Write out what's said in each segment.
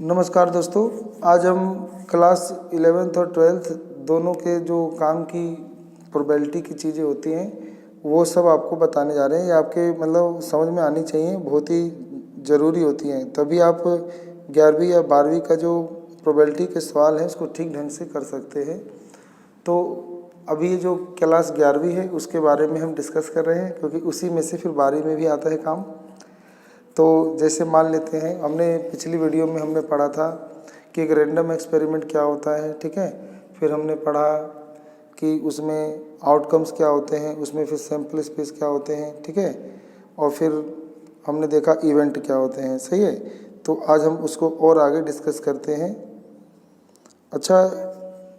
नमस्कार दोस्तों, आज हम क्लास 11th और 12th दोनों के जो काम की प्रोबेबिलिटी की चीज़ें होती हैं वो सब आपको बताने जा रहे हैं। ये आपके मतलब समझ में आनी चाहिए, बहुत ही ज़रूरी होती हैं, तभी आप 11वीं या 12वीं का जो प्रोबेबिलिटी के सवाल हैं उसको ठीक ढंग से कर सकते हैं। तो अभी ये जो क्लास 11वीं है उसके बारे में हम डिस्कस कर रहे हैं, क्योंकि उसी में से फिर 12वीं में भी आता है काम। तो जैसे मान लेते हैं, हमने पिछली वीडियो में हमने पढ़ा था कि एक रैंडम एक्सपेरिमेंट क्या होता है, ठीक है। फिर हमने पढ़ा कि उसमें आउटकम्स क्या होते हैं, उसमें फिर सैम्पल स्पेस क्या होते हैं, ठीक है। और फिर हमने देखा इवेंट क्या होते हैं, सही है। तो आज हम उसको और आगे डिस्कस करते हैं। अच्छा,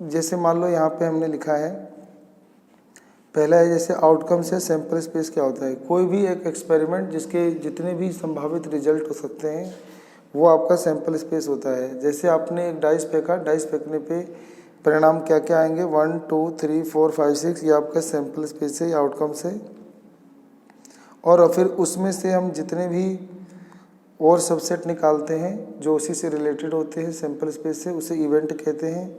जैसे मान लो यहाँ पे हमने लिखा है, पहला है जैसे आउटकम से सैम्पल स्पेस क्या होता है। कोई भी एक एक्सपेरिमेंट जिसके जितने भी संभावित रिजल्ट हो सकते हैं वो आपका सैम्पल स्पेस होता है। जैसे आपने एक डाइस फेंका, डाइस फेंकने पे परिणाम क्या क्या आएंगे, 1 2 3 4 5 6, ये आपका सैम्पल स्पेस है, आउटकम से। और फिर उसमें से हम जितने भी और सबसेट निकालते हैं जो उसी से रिलेटेड होते हैं सैम्पल स्पेस से, उसे इवेंट कहते हैं,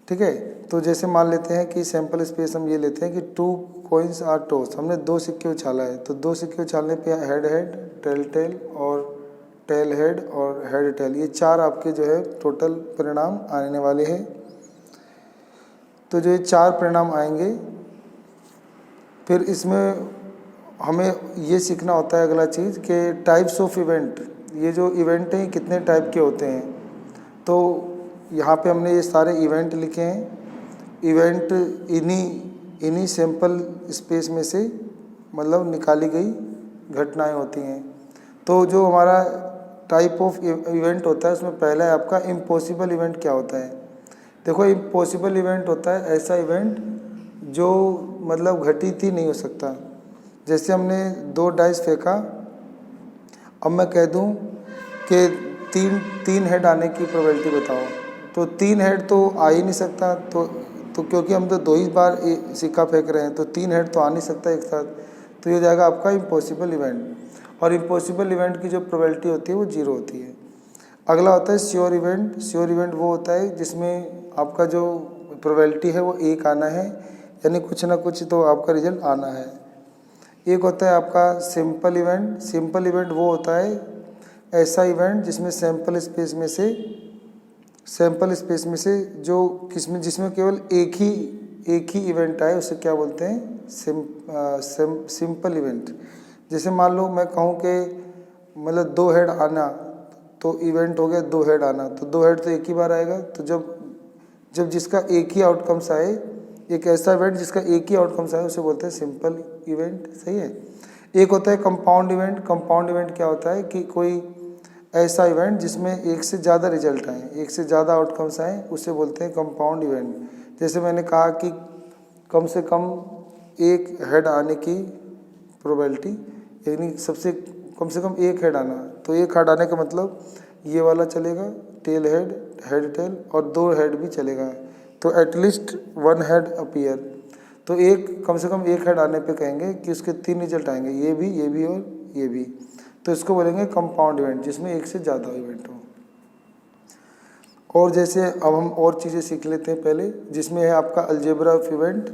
ठीक है। तो जैसे मान लेते हैं कि सैम्पल स्पेस हम ये लेते हैं कि 2 कॉइन्स आर टॉस, हमने 2 सिक्के उछाला है। तो 2 सिक्के उछालने पे हेड हेड, टेल टेल और टेल हेड और हेड टेल, ये 4 आपके जो है टोटल परिणाम आने वाले हैं। तो जो ये 4 परिणाम आएंगे, फिर इसमें हमें ये सीखना होता है अगला चीज़ कि टाइप्स ऑफ इवेंट, ये जो इवेंट हैं कितने टाइप के होते हैं। तो यहाँ पे हमने ये सारे इवेंट लिखे हैं। इवेंट इन्हीं सैम्पल स्पेस में से मतलब निकाली गई घटनाएं होती हैं। तो जो हमारा टाइप ऑफ इवेंट होता है उसमें पहला है आपका इम्पॉसिबल इवेंट क्या होता है। देखो, इम्पॉसिबल इवेंट होता है ऐसा इवेंट जो मतलब घटित ही नहीं हो सकता। जैसे हमने 2 डाइस फेंका, अब मैं कह दूं कि तीन हेड आने की प्रोबेबिलिटी बताओ, तो 3 हेड तो आ ही नहीं सकता। तो क्योंकि हम तो 2 ही बार सिक्का फेंक रहे हैं, तो 3 हेड तो आ नहीं सकता एक साथ। तो ये हो जाएगा आपका इम्पॉसिबल इवेंट। और इम्पॉसिबल इवेंट की जो प्रोबेबिलिटी होती है वो 0 होती है। अगला होता है श्योर इवेंट। श्योर इवेंट वो होता है जिसमें आपका जो प्रोबेबिलिटी है वो 1 आना है, यानी कुछ ना कुछ तो आपका रिजल्ट आना है। एक होता है आपका सिंपल इवेंट। सिंपल इवेंट वो होता है ऐसा इवेंट जिसमें सैम्पल स्पेस में से जो जिसमें केवल एक ही इवेंट आए, उसे क्या बोलते हैं, सिंपल इवेंट। जैसे मान लो मैं कहूँ कि मतलब 2 हेड आना, तो इवेंट हो गया 2 हेड आना, तो 2 हेड तो एक ही बार आएगा। तो जब जिसका एक ही आउटकम्स आए, एक ऐसा इवेंट जिसका एक ही आउटकम्स आए, उसे बोलते हैं सिंपल इवेंट, सही है। एक होता है कंपाउंड इवेंट। कंपाउंड इवेंट क्या होता है कि कोई ऐसा इवेंट जिसमें एक से ज़्यादा रिजल्ट आए, एक से ज़्यादा आउटकम्स आए, उसे बोलते हैं कंपाउंड इवेंट। जैसे मैंने कहा कि कम से कम एक हेड आने की प्रोबेबिलिटी, यानी कम से कम एक हेड आना, तो एक हेड आने का मतलब ये वाला चलेगा, टेल हेड, हेड टेल, और 2 हेड भी चलेगा। तो एटलीस्ट 1 हेड अपीयर। तो कम से कम एक हेड आने पे कहेंगे कि उसके 3 रिजल्ट आएंगे, ये भी और ये भी। तो इसको बोलेंगे कंपाउंड इवेंट, जिसमें एक से ज़्यादा इवेंट हो। और जैसे अब हम और चीज़ें सीख लेते हैं पहले, जिसमें है आपका अलजेब्रा ऑफ इवेंट।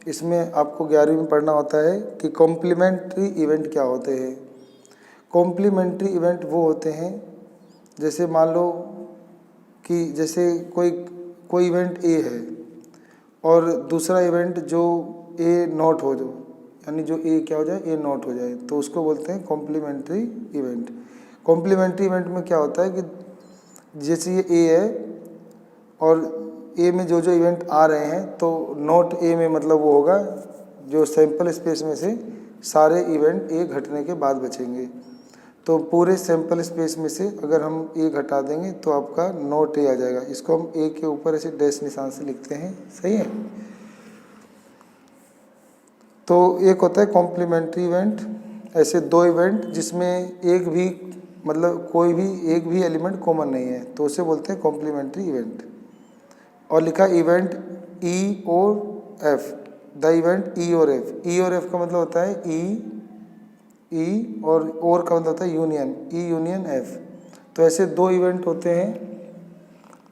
इसमें आपको 11वीं में पढ़ना होता है कि कॉम्प्लीमेंट्री इवेंट क्या होते हैं। कॉम्प्लीमेंट्री इवेंट वो होते हैं, जैसे मान लो कि जैसे कोई इवेंट ए है और दूसरा इवेंट जो ए नॉट हो जाए, यानी जो ए क्या हो जाए, ए नॉट हो जाए, तो उसको बोलते हैं कॉम्प्लीमेंट्री इवेंट। कॉम्प्लीमेंट्री इवेंट में क्या होता है कि जैसे ये ए है और ए में जो इवेंट आ रहे हैं, तो नॉट ए में मतलब वो होगा जो सैम्पल स्पेस में से सारे इवेंट ए घटने के बाद बचेंगे। तो पूरे सैम्पल स्पेस में से अगर हम ए घटा देंगे तो आपका नॉट ए आ जाएगा। इसको हम ए के ऊपर ऐसे डैश निशान से लिखते हैं, सही है। तो एक होता है कॉम्प्लीमेंट्री इवेंट, ऐसे 2 इवेंट जिसमें एक भी मतलब कोई भी एक भी एलिमेंट कॉमन नहीं है, तो उसे बोलते हैं कॉम्प्लीमेंट्री इवेंट। और लिखा इवेंट ई और एफ, द इवेंट ई और एफ। ई और एफ का मतलब होता है ई और का मतलब होता है यूनियन, ई यूनियन एफ। तो ऐसे दो इवेंट होते हैं,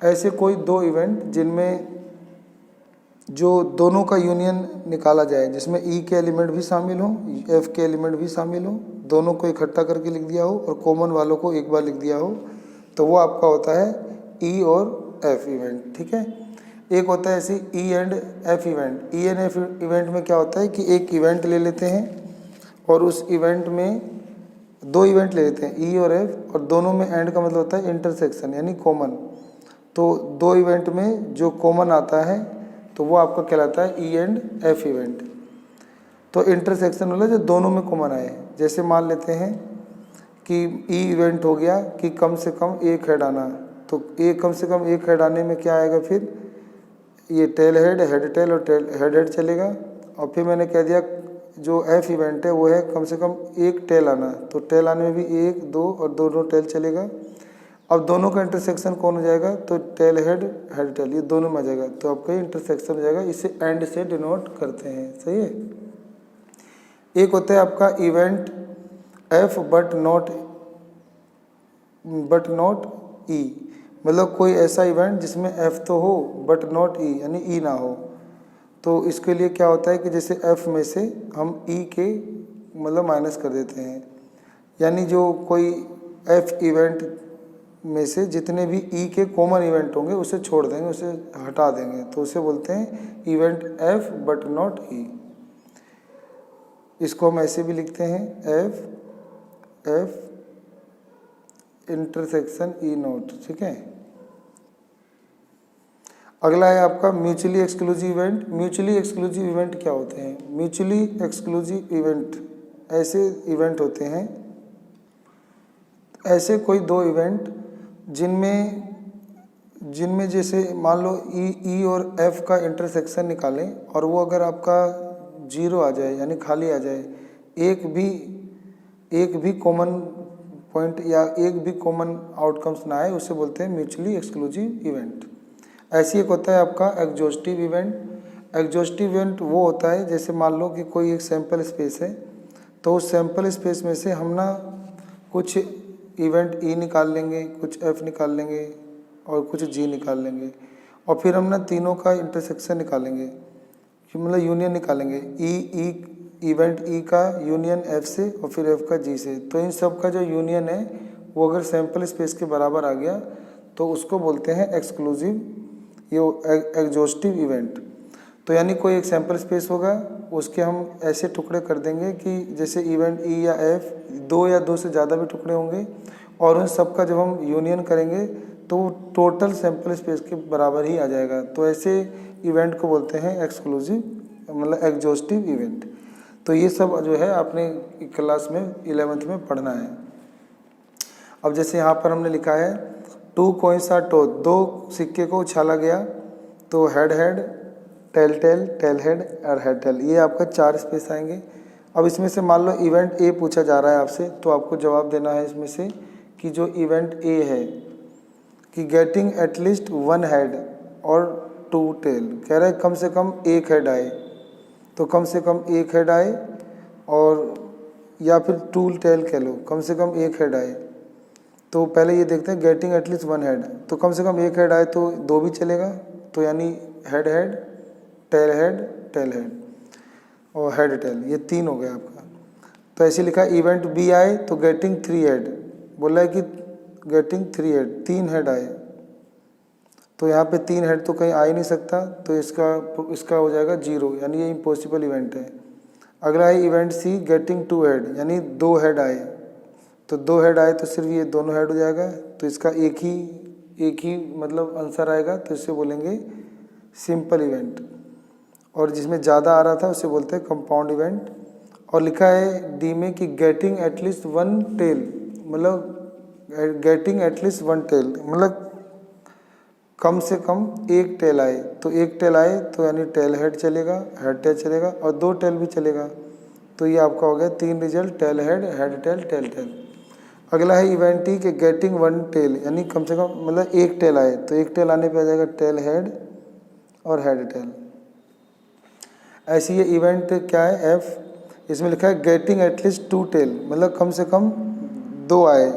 ऐसे कोई दो इवेंट जिनमें जो दोनों का यूनियन निकाला जाए, जिसमें ई के एलिमेंट भी शामिल हो, एफ के एलिमेंट भी शामिल हो, दोनों को इकट्ठा करके लिख दिया हो और कॉमन वालों को एक बार लिख दिया हो, तो वो आपका होता है ई और एफ इवेंट। ठीक है, एक होता है ऐसे E and F event. E and F event में क्या होता है कि एक इवेंट ले लेते हैं और उस इवेंट में दो इवेंट ले लेते हैं, ई और एफ, और दोनों में एंड का मतलब होता है इंटरसेक्शन यानी कॉमन। तो दो इवेंट में जो कॉमन आता है तो वो आपका कहलाता है ई एंड एफ इवेंट। तो इंटरसेक्शन वाला जो दोनों में कॉमन आए, जैसे मान लेते हैं कि ई इवेंट हो गया कि कम से कम एक हेड आना, तो एक कम से कम एक हेड आने में क्या आएगा, फिर ये टेल हेड टेल और टेल हेड चलेगा। और फिर मैंने कह दिया जो एफ इवेंट है वो है कम से कम एक टेल आना, तो टेल आने में भी एक दो और दोनों टेल चलेगा। अब दोनों का इंटरसेक्शन कौन हो जाएगा, तो टेल हेड टेल, ये दोनों में आ जाएगा, तो आपका इंटरसेक्शन हो जाएगा। इसे एंड से डिनोट करते हैं। सही है। एक होता है आपका इवेंट एफ बट नॉट ई, मतलब कोई ऐसा इवेंट जिसमें एफ तो हो बट नॉट ई यानी ई ना हो। तो इसके लिए क्या होता है कि जैसे एफ में से हम ई के मतलब माइनस कर देते हैं, यानी जो कोई एफ इवेंट में से जितने भी ई के कॉमन इवेंट होंगे उसे छोड़ देंगे, उसे हटा देंगे, तो उसे बोलते हैं इवेंट एफ बट नॉट ई। इसको हम ऐसे भी लिखते हैं एफ इंटरसेक्शन ई नोट। ठीक है। अगला है आपका mutually exclusive event. Mutually exclusive event क्या होते हैं? म्यूचुअली एक्सक्लूसिव इवेंट ऐसे इवेंट होते हैं, ऐसे कोई दो इवेंट जिनमें जैसे मान लो ई और एफ का इंटरसेक्शन निकालें और वो अगर आपका जीरो आ जाए यानी खाली आ जाए, एक भी कॉमन पॉइंट या एक भी कॉमन आउटकम्स ना आए, उसे बोलते हैं म्यूचुअली एक्सक्लूसिव इवेंट। ऐसी एक होता है आपका एग्जॉस्टिव इवेंट। एग्जॉस्टिव इवेंट वो होता है जैसे मान लो कि कोई एक सैंपल स्पेस है, तो उस सैंपल स्पेस में से हम ना कुछ इवेंट ई निकाल लेंगे, कुछ एफ निकाल लेंगे और कुछ जी निकाल लेंगे, और फिर हम ना तीनों का इंटरसेक्शन निकालेंगे, मतलब यूनियन निकालेंगे। इवेंट ई का यूनियन एफ से और फिर एफ का जी से। तो इन सब का जो यूनियन है वो अगर सैंपल स्पेस के बराबर आ गया तो उसको बोलते हैं एक्सक्लूसिव ये एग्जॉस्टिव इवेंट। तो यानी कोई एक सैंपल स्पेस होगा, उसके हम ऐसे टुकड़े कर देंगे कि जैसे इवेंट ई या एफ दो या दो से ज़्यादा भी टुकड़े होंगे, और उन सब का जब हम यूनियन करेंगे तो टोटल सैंपल स्पेस के बराबर ही आ जाएगा। तो ऐसे इवेंट को बोलते हैं एक्सक्लूसिव मतलब एग्जॉस्टिव इवेंट। तो ये सब जो है आपने क्लास में 11th में पढ़ना है। अब जैसे यहाँ पर हमने लिखा है टू कॉइन्स आर टॉस, दो सिक्के को उछाला गया, तो हेड टेल टेल हेड और हेड टेल, ये आपका 4 स्पेस आएंगे। अब इसमें से मान लो इवेंट ए पूछा जा रहा है आपसे, तो आपको जवाब देना है इसमें से कि जो इवेंट ए है कि गेटिंग एटलीस्ट 1 हेड और 2 टेल, कह रहा है कम से कम एक हेड आए, तो कम से कम एक हेड आए, और या फिर 2 टेल कह लो, कम से कम एक हेड आए। तो पहले ये देखते हैं गेटिंग एटलीस्ट 1 हेड, तो कम से कम एक हेड आए तो 2 भी चलेगा, तो यानी हेड टेल हेड और हेड टेल, ये 3 हो गया आपका। तो ऐसे लिखा इवेंट बी आए तो गेटिंग 3 हेड, बोला है कि गेटिंग 3 हेड, 3 हेड आए, तो यहाँ पे 3 हेड तो कहीं आ ही नहीं सकता, तो इसका हो जाएगा 0, यानी ये इम्पॉसिबल इवेंट है। अगला है इवेंट सी गेटिंग 2 हेड, यानी 2 हेड आए, तो 2 हेड आए तो सिर्फ ये दोनों हेड हो जाएगा, तो इसका एक ही मतलब आंसर आएगा, तो इसे बोलेंगे सिंपल इवेंट। और जिसमें ज़्यादा आ रहा था उसे बोलते हैं कंपाउंड इवेंट। और लिखा है डी में कि गेटिंग एटलीस्ट 1 टेल, मतलब गेटिंग एटलीस्ट 1 टेल मतलब कम से कम एक टेल आए, तो एक टेल आए तो यानी टेल हेड चलेगा, हेड टेल चलेगा, और 2 टेल भी चलेगा, तो ये आपका हो गया 3 result, tail head tail tail tail. अगला है इवेंट ई के गेटिंग 1 टेल, यानी कम से कम मतलब एक टेल आए, तो एक टेल आने पे आ जाएगा टेल हेड और हेड टेल। ऐसी ये इवेंट क्या है एफ, इसमें लिखा है गेटिंग एटलीस्ट 2 टेल, मतलब कम से कम 2 आए,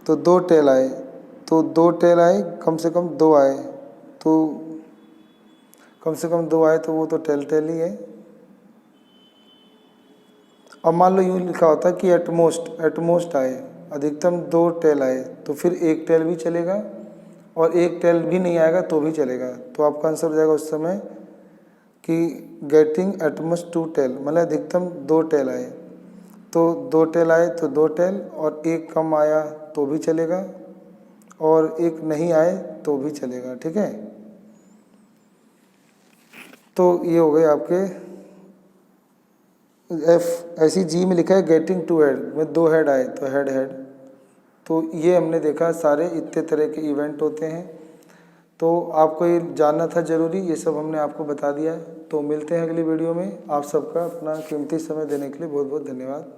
तो 2 टेल आए, तो 2 टेल आए, कम से कम 2 आए, तो कम से कम 2 आए तो वो तो टेल टेल ही है। अब मान लो यूँ लिखा होता कि एटमोस्ट आए, अधिकतम 2 टेल आए, तो फिर 1 टेल भी चलेगा और 1 टेल भी नहीं आएगा तो भी चलेगा। तो आपका आंसर हो जाएगा उस समय कि गेटिंग एटमोस्ट 2 टेल, मतलब अधिकतम 2 टेल आए। तो 2 टेल आए तो 2 टेल, और 1 कम आया तो भी चलेगा, और 1 नहीं आए तो भी चलेगा। ठीक है, तो ये हो गए आपके एफ। ऐसी जी में लिखा है गेटिंग 2 हेड, में 2 हेड आए तो हेड हेड। तो ये हमने देखा सारे इतने तरह के इवेंट होते हैं, तो आपको ये जानना था ज़रूरी, ये सब हमने आपको बता दिया है। तो मिलते हैं अगली वीडियो में। आप सबका अपना कीमती समय देने के लिए बहुत बहुत धन्यवाद।